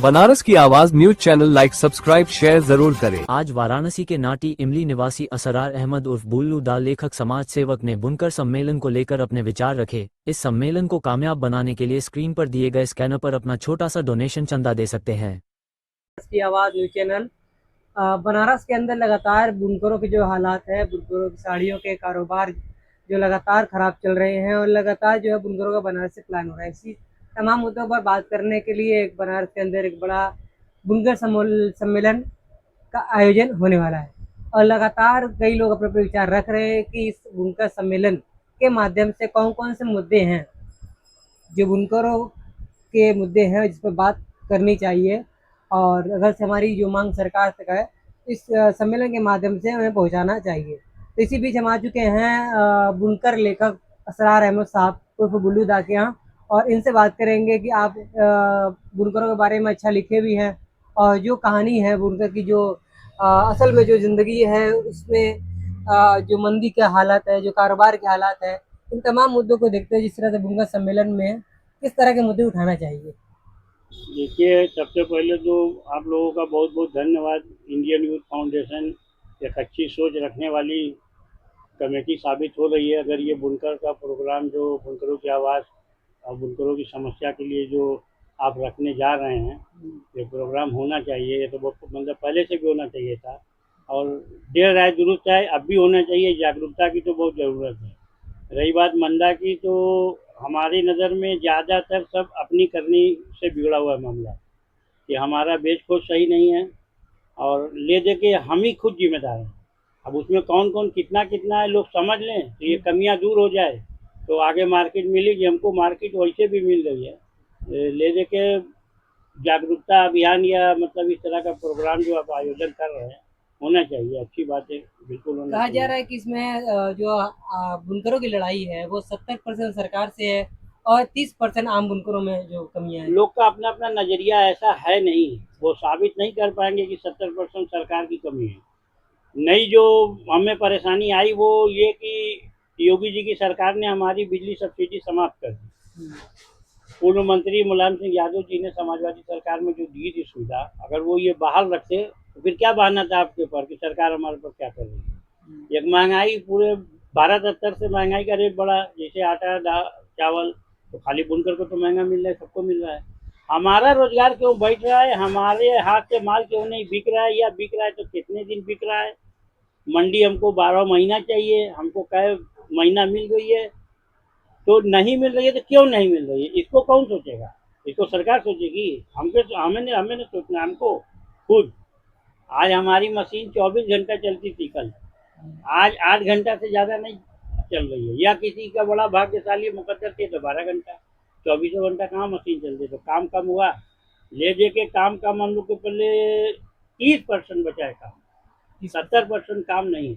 बनारस की आवाज news channel like subscribe share जरूर करें। आज वाराणसी के नाटी इमली निवासी असरार अहमद उर्फ बुल्लू दा लेखक समाज सेवक ने बुनकर सम्मेलन को लेकर अपने विचार रखे। इस सम्मेलन को कामयाब बनाने के लिए स्क्रीन पर दिए गए स्कैनर पर अपना छोटा सा डोनेशन चंदा दे सकते हैं। की आवाज़ न्यूज चैनल बनारस के अंदर लगातार बुनकरों के जो हालात है, बुनकरों की साड़ियों के कारोबार जो लगातार खराब चल रहे हैं और लगातार जो है बुनकरों का बनारस से प्लान हो रहा है। इसी तमाम मुद्दों पर बात करने के लिए एक बनारस के अंदर एक बड़ा बुनकर सम्मेलन का आयोजन होने वाला है और लगातार कई लोग अपने अपने विचार रख रहे हैं कि इस बुनकर सम्मेलन के माध्यम से कौन कौन से मुद्दे हैं जो बुनकरों के मुद्दे हैं जिस पर बात करनी चाहिए और अगर से हमारी जो मांग सरकार तक है इस सम्मेलन के माध्यम से हमें पहुंचाना चाहिए। तो इसी बीच हम आ चुके हैं बुनकर लेखक असरार अहमद साहब उर्फ बुल्लू दा के यहाँ और इनसे बात करेंगे कि आप बुनकरों के बारे में अच्छा लिखे भी हैं और जो कहानी है बुनकर की जो असल में जो ज़िंदगी है उसमें जो मंदी के हालात है, जो कारोबार के हालात है, इन तमाम मुद्दों को देखते हुए जिस तरह से बुनकर सम्मेलन में किस तरह के मुद्दे उठाना चाहिए। देखिए, सबसे पहले तो आप लोगों का बहुत बहुत धन्यवाद। इंडियन यूथ फाउंडेशन एक अच्छी सोच रखने वाली कमेटी साबित हो रही है। अगर ये बुनकर का प्रोग्राम जो बुनकरों की आवाज़ और बुनकरों की समस्या के लिए जो आप रखने जा रहे हैं, ये प्रोग्राम होना चाहिए। ये तो बहुत मतलब पहले से भी होना चाहिए था और देर आए दुरुस्त आए, अब भी होना चाहिए। जागरूकता की तो बहुत ज़रूरत है। रही बात मंदा की, तो हमारी नज़र में ज़्यादातर सब अपनी करनी से बिगड़ा हुआ मामला है कि हमारा बेच खोज सही नहीं है और ले दे के हम ही खुद जिम्मेदार हैं। अब उसमें कौन कौन कितना कितना है लोग समझ लें तो ये कमियां दूर हो जाए तो आगे मार्केट मिलेगी। हमको मार्केट वैसे भी मिल रही है। ले दे के जागरूकता अभियान या मतलब इस तरह का प्रोग्राम जो आप आयोजन कर रहे हैं होना चाहिए। अच्छी बात है, बिल्कुल होना कहा चाहिए। जा रहा है कि इसमें जो बुनकरों की लड़ाई है वो 70% सरकार से है और 30% आम बुनकरों में जो कमियां हैं। लोग का अपना अपना नज़रिया ऐसा है नहीं, वो साबित नहीं कर पाएंगे कि 70% सरकार की कमी है। नई जो हमें परेशानी आई वो ये कि योगी जी की सरकार ने हमारी बिजली सब्सिडी समाप्त कर दी। पूर्व मंत्री मुलायम सिंह यादव जी ने समाजवादी सरकार में जो दी थी सुविधा, अगर वो ये बहाल रखते तो फिर क्या बहाना था आपके ऊपर कि सरकार हमारे ऊपर क्या कर रही है। एक महंगाई पूरे भारत स्तर से महंगाई का रेट बढ़ा, जैसे आटा चावल, तो खाली बुनकर को तो महंगा मिल रहा है, सबको मिल रहा है। हमारा रोजगार क्यों बैठ रहा है, हमारे हाथ से माल क्यों नहीं बिक रहा है, या बिक रहा है तो कितने दिन बिक रहा है। मंडी हमको 12 महीना चाहिए, हमको कै महीना मिल गई है तो नहीं मिल रही है, तो क्यों नहीं मिल रही है, इसको कौन सोचेगा। इसको सरकार सोचेगी, हमको हमें सोचना, हमको खुद। आज हमारी मशीन 24 घंटा चलती थी, कल आज 8 घंटा से ज़्यादा नहीं चल रही है। या किसी का बड़ा भाग्यशाली मुकद्दर थे तो 12 घंटा, 24 घंटा कहाँ मशीन चलती, तो काम कम हुआ। ले दे के काम हम लोग को पहले 30% बचा है काम, 70% काम नहीं है।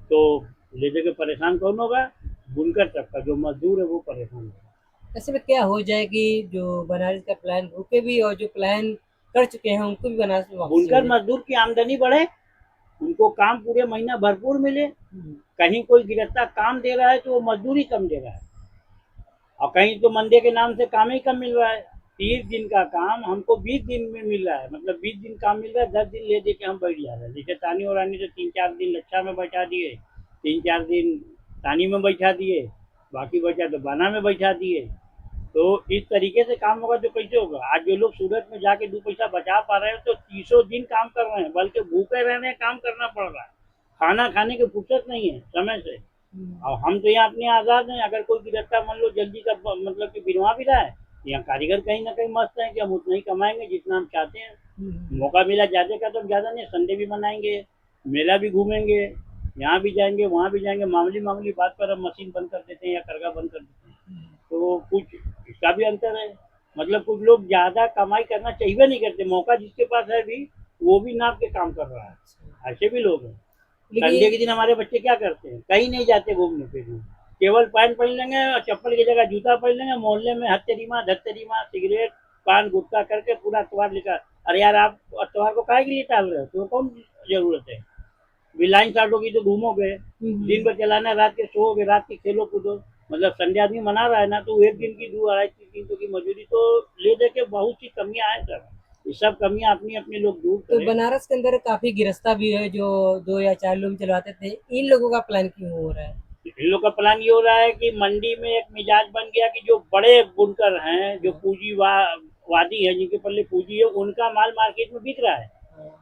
तो ले दे के परेशान कौन होगा, बुनकर तबका जो मजदूर है वो परेशान होगा। ऐसे में क्या हो जाए कि जो बनारस का प्लान रुके भी और जो प्लान कर चुके हैं उनको भी बनारस में वापसी हो बुनकर जाए। मजदूर की आमदनी बढ़े, उनको काम पूरे महीना भरपूर मिले। कहीं कोई गिरफ्तार काम दे रहा है तो वो मजदूरी कम दे रहा है और कहीं तो मंदे के नाम से काम ही कम मिल रहा है। 30 दिन का काम हमको 20 दिन में मिल रहा है, मतलब 20 दिन काम मिल रहा है, 10 दिन ले दे के हम बैठ जा रहे हैं। जैसे तानी और रानी तो 3-4 दिन लच्छा में बैठा दिए, 3-4 दिन तानी में बैठा दिए, बाकी बचा तो बाना में बैठा दिए। तो इस तरीके से काम होगा तो कैसे होगा। आज जो लोग सूरत में जाके 2 पैसा बचा पा रहे हैं तो 30 दिन काम कर रहे हैं, बल्कि भूखे रहने हैं, काम करना पड़ रहा है। खाना खाने की फुर्सत नहीं है समय से। और हम तो यहाँ अपने आज़ाद हैं। अगर कोई गिरफ्तार मान लो जल्दी का मतलब कि बिनवा भी रहा है, यहाँ कारीगर कहीं ना कहीं मस्त है कि हम उतना ही कमाएंगे जितना हम चाहते हैं। मौका मिला ज़्यादा का तो ज़्यादा नहीं, संडे भी मनाएंगे, मेला भी घूमेंगे, यहाँ भी जाएंगे वहाँ भी जाएंगे। मामूली बात पर हम मशीन बंद कर देते हैं या करगा बंद कर देते हैं, तो कुछ इसका भी अंतर है। मतलब कुछ लोग ज़्यादा कमाई करना चाहिए नहीं करते, मौका जिसके पास है भी वो भी नाप के काम कर रहा है। ऐसे भी लोग हैं। संडे के दिन हमारे बच्चे क्या करते हैं, कहीं नहीं जाते घूमने फिरने, केवल पैंट पहन लेंगे और चप्पल की जगह जूता पहन लेंगे, मोहल्ले में हत्तेरीमा धत्तेरीमा सिगरेट पान गुटखा करके पूरा त्योहार लेकर। अरे यार, आप त्योहार को काहे के लिए टाल रहे हो, तो कौन जरूरत है। लाइन साट होगी तो घूमोगे, दिन भर चलाना, रात के सोओगे, रात के खेलो कूदो। मतलब संडे आदमी मना रहा है ना, तो एक दिन की 2-2.5-3 की मजदूरी तो ले दे के बहुत सी कमियां हैं सर। ये सब कमियां अपनी अपनी लोग दूर तो करें। बनारस के अंदर काफी गिरस्ता भी है जो 2 या 4 लोग चलवाते थे, इन लोगों का प्लान क्यों हो रहा है? इन लोग का प्लान ये हो रहा है कि मंडी में एक मिजाज बन गया कि जो बड़े बुनकर हैं, जो पूंजीवादी है, जिनके पल्ले पूंजी है, उनका माल मार्केट में बिक रहा है।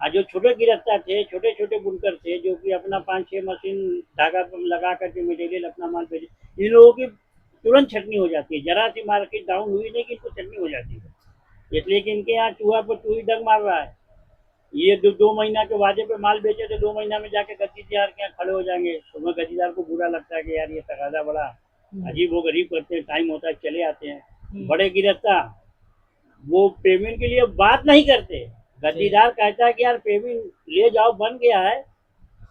और जो छोटे गिरफ्ता थे, छोटे छोटे बुनकर थे, जो कि अपना 5-6 मशीन धागा लगा करके मटेरियल अपना माल बेचे, इन लोगों की तुरंत छटनी हो जाती है। जरा सी मार्केट डाउन हुई नहीं कि इनको छटनी हो जाती है, इसलिए कि इनके यहाँ चूहा पर चूही डंग मार रहा है। ये 2 महीना के वादे पे माल बेचे तो 2 महीना में जाके गद्दीदार के यहाँ खड़े हो जाएंगे। तो मैं गद्दीदार को बुरा लगता है कि यार ये तकाजा बड़ा अजीब वो गरीब करते हैं, टाइम होता है चले आते हैं। बड़े गिरफ्तार वो पेमेंट के लिए बात नहीं करते। गद्दीदार कहता है कि यार पेमेंट ले जाओ, बन गया है।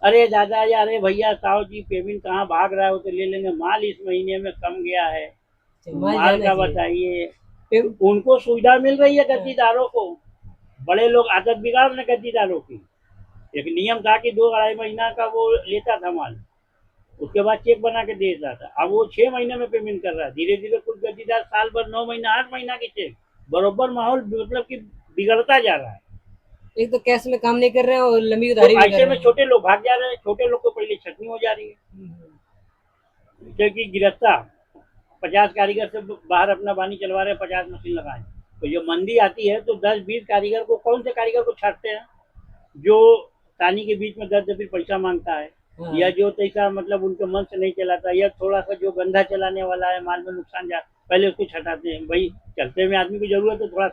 अरे दादा या अरे भैया साहब जी पेमेंट कहाँ भाग रहा है, वो तो ले लेंगे, माल इस महीने में कम गया है, माल का बताइए। उनको सुविधा मिल रही है गद्दीदारों को। बड़े लोग आदत बिगाड़ रहे गद्दीदारों की। एक नियम था कि 2-2.5 महीना का वो लेता था माल, उसके बाद चेक बना के दे देता था। अब वो 6 महीने में पेमेंट कर रहा है। धीरे धीरे कुछ गद्दीदार साल भर, 9 महीना, 8 महीना के चेक, बरोबर माहौल मतलब कि बिगड़ता जा रहा है। एक तो कैश में काम नहीं कर रहे हैं और लंबी तो उधारी भी कर ऐसे रहे में हैं। छोटे लोग भाग जा रहे हैं, छोटे लोग को पहले छटनी हो जा रही है। क्योंकि गिरफ्तार 50 कारीगर से बाहर अपना बानी चलवा रहे हैं, 50 मशीन लगाए। तो जो मंदी आती है तो 10-20 कारीगर को, कौन से कारीगर को छाटते हैं? जो तानी के बीच में 10 पैसा मांगता है, या जो तैसा मतलब उनके मन से नहीं चलाता, या थोड़ा सा जो गंदा चलाने वाला है, माल में नुकसान जा, पहले उसको छटाते हैं। भाई चलते में आदमी को जरूरत है, थोड़ा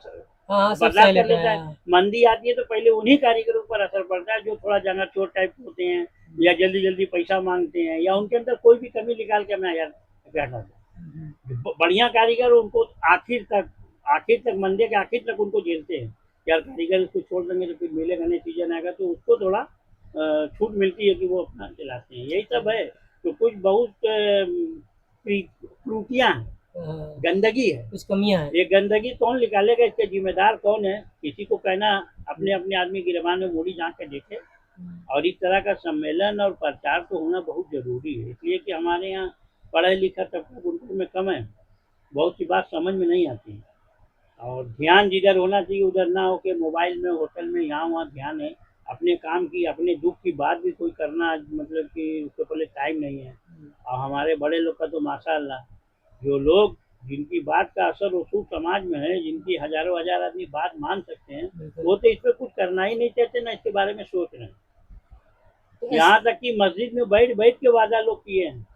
बर्दाश्त कर लेता है। मंदी आती है तो पहले उन्हीं कारीगरों पर असर पड़ता है जो थोड़ा जंगा चोर टाइप होते हैं, या जल्दी जल्दी पैसा मांगते हैं, या उनके अंदर कोई भी कमी निकाल के मैं यार बैठा था। बढ़िया कारीगर उनको आखिर तक मंदे के आखिर तक उनको झेलते हैं। यार कारीगर इसको छोड़ देंगे तो फिर मिलेगा नहीं, सीजन आएगा तो उसको थोड़ा छूट मिलती है कि वो अपना चलाते हैं। यही सब है। तो कुछ बहुत त्रुटियां हैं, गंदगी है, कुछ कमियां हैं। ये गंदगी कौन निकालेगा, इसके जिम्मेदार कौन है? किसी को कहना, अपने अपने आदमी गिरबान में मूड़ी झांक के देखे। और इस तरह का सम्मेलन और प्रचार तो होना बहुत जरूरी है, इसलिए कि हमारे यहाँ पढ़ा लिखा तबका गुंटूर में कम है, बहुत सी बात समझ में नहीं आती। और ध्यान जिधर होना चाहिए उधर ना हो के मोबाइल में, होटल में, यहाँ वहाँ ध्यान है। अपने काम की, अपने दुख की बात भी कोई करना मतलब कि उसके पहले टाइम नहीं है। और हमारे बड़े लोग का तो माशाअल्लाह, जो लोग जिनकी बात का असर उसूल समाज में है, जिनकी हजारों हजार आदमी बात मान सकते हैं, वो तो इस पर कुछ करना ही नहीं चाहते, ना इसके बारे में सोच रहे हैं। यहाँ तक कि मस्जिद में बैठ बैठ के वादा लोग किए हैं।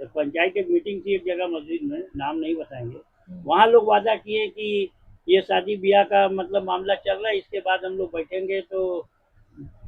पंचायत एक मीटिंग थी एक जगह मस्जिद में, नाम नहीं बताएंगे, वहाँ लोग वादा किए कि ये शादी ब्याह का मतलब मामला चल रहा है, इसके बाद हम लोग बैठेंगे तो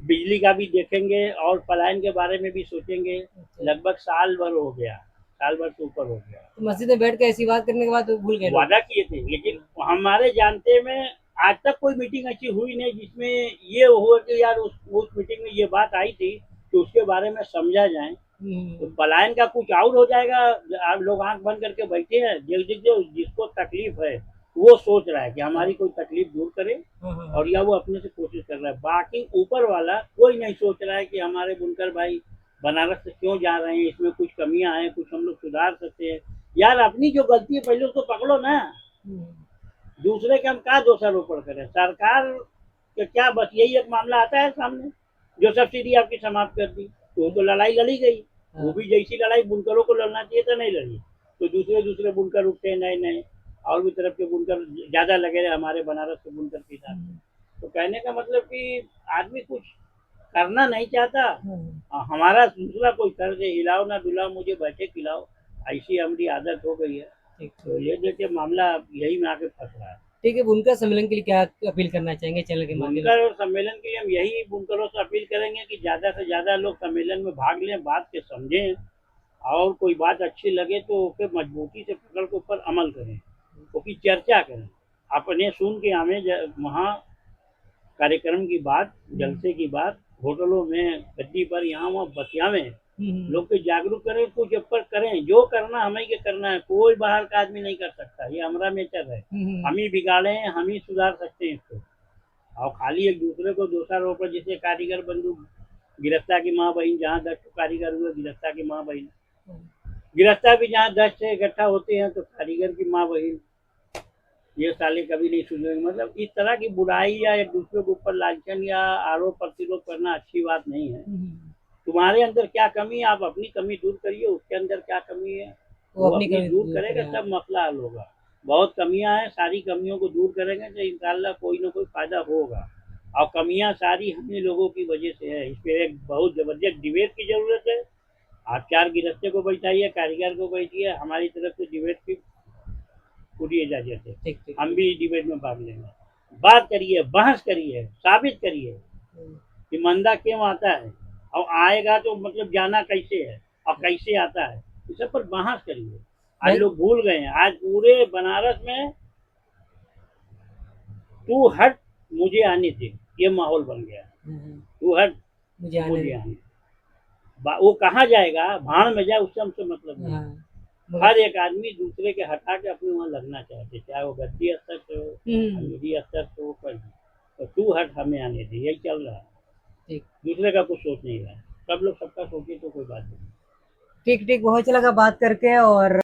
बिजली का भी देखेंगे और पलायन के बारे में भी सोचेंगे। लगभग साल भर हो गया, साल भर से ऊपर हो गया। तो मस्जिद में बैठ के ऐसी बात करने के बाद तो भूल गए लोग। वादा किए थे, लेकिन हमारे जानते में आज तक कोई मीटिंग ऐसी हुई नहीं जिसमें ये हो कि यार उस मीटिंग में ये बात आई थी तो उसके बारे में समझा जाए। तो पलायन का कुछ और हो जाएगा। आप लोग आंख बंद करके बैठे हैं, जिसको तकलीफ है वो सोच रहा है कि हमारी कोई तकलीफ दूर करे, और या वो अपने से कोशिश कर रहा है। बाकी ऊपर वाला कोई नहीं सोच रहा है कि हमारे बुनकर भाई बनारस से क्यों जा रहे हैं, इसमें कुछ कमियां हैं, कुछ हम लोग सुधार सकते हैं। यार अपनी जो गलती है पहले उसको पकड़ो ना, दूसरे के हम क्या दोषारोपण करें। सरकार के क्या बस यही एक मामला आता है सामने, जो सब्सिडी आपकी समाप्त कर दी, तो लड़ाई लड़ी गई। वो भी जैसी लड़ाई बुनकरों को लड़ना चाहिए था नहीं लड़ी, तो दूसरे बुनकर उठते नए नए, और भी तरफ के बुनकर ज्यादा लगे रहे हमारे बनारस के बुनकर के साथ। तो कहने का मतलब कि आदमी कुछ करना नहीं चाहता। हमारा दूसरा कोई कर दे, हिलाओ ना डुलाओ मुझे बैठे खिलाओ, ऐसी हमारी आदत हो गई है। तो ये देखिए मामला यही में आके फंस रहा है। ठीक है, बुनकर सम्मेलन के लिए क्या अपील करना चाहेंगे चैनल के माध्यम से? बुनकर सम्मेलन के लिए हम यही बुनकरों से अपील करेंगे कि ज्यादा से ज्यादा लोग सम्मेलन में भाग लें, बात के समझें, और कोई बात अच्छी लगे तो उसे मजबूती से पकड़ के ऊपर अमल करें, उसकी चर्चा करें। अपने सुन के हमें वहाँ कार्यक्रम की बात, जलसे की बात, होटलों में गद्दी पर यहाँ वहाँ बतियावें, लोग को जागरूक करें, कुछ ऊपर करें। जो करना हमें के करना है, कोई बाहर का आदमी नहीं कर सकता, ये हमारा नेचर है। हम ही बिगाड़े हैं, हम ही सुधार सकते हैं इसको। और खाली एक दूसरे को दोषारोपण, जैसे कारीगर बंधु गिरफ्तार की माँ बहन, जहाँ 10 कारीगर हुए गिरफ्तार की माँ बहन, गिरफ्तार भी जहाँ 10 से इकट्ठा होते हैं तो कारीगर की माँ बहन, ये साले कभी नहीं सुधरेंगे। मतलब इस तरह की बुराई या एक दूसरे के ऊपर लांछन या आरोप प्रतिरोध करना अच्छी बात नहीं है। तुम्हारे अंदर क्या कमी है, आप अपनी कमी दूर करिए, उसके अंदर क्या कमी है वो अपनी कमी दूर करेगा, करेगा। तब मसला हल होगा। बहुत कमियां हैं, सारी कमियों को दूर करेंगे तो इंशाल्लाह कोई ना कोई फायदा होगा। और कमियां सारी हम ही लोगों की वजह से है। इस पे एक बहुत जबरदस्त डिबेट की जरूरत है। आप 4 गृहस्थों को बैठाइए, कारीगर को बैठिए, हमारी तरफ से डिबेट की पूरी इजाजत है। ठीक ठीक। हम भी डिबेट में भाग लेंगे। बात करिए, बहस करिए, साबित करिए कि मंदा क्यों आता है और आएगा तो मतलब जाना कैसे है और कैसे आता है, इस सब पर बहस करिए। आज नहीं। लोग भूल गए हैं। आज पूरे बनारस में तू हट मुझे आने दे, ये माहौल बन गया है। तू हट मुझे आने मुझे दे। आने दे। वो कहाँ जाएगा, भाड़ में जाए, उससे हमसे मतलब नहीं। हाँ। हर एक आदमी दूसरे के हटा के अपने वहाँ लगना चाहते, चाहे वो गद्दी स्तर से हो, अमीरी स्तर से हो, पर तो तू हट हमें आने दे, यही चल रहा है। ठीक दूसरे का कुछ सोच नहीं रहा है। सब लोग सबका सोचे तो कोई बात नहीं। ठीक ठीक, बहुत अच्छा लगा बात करके। और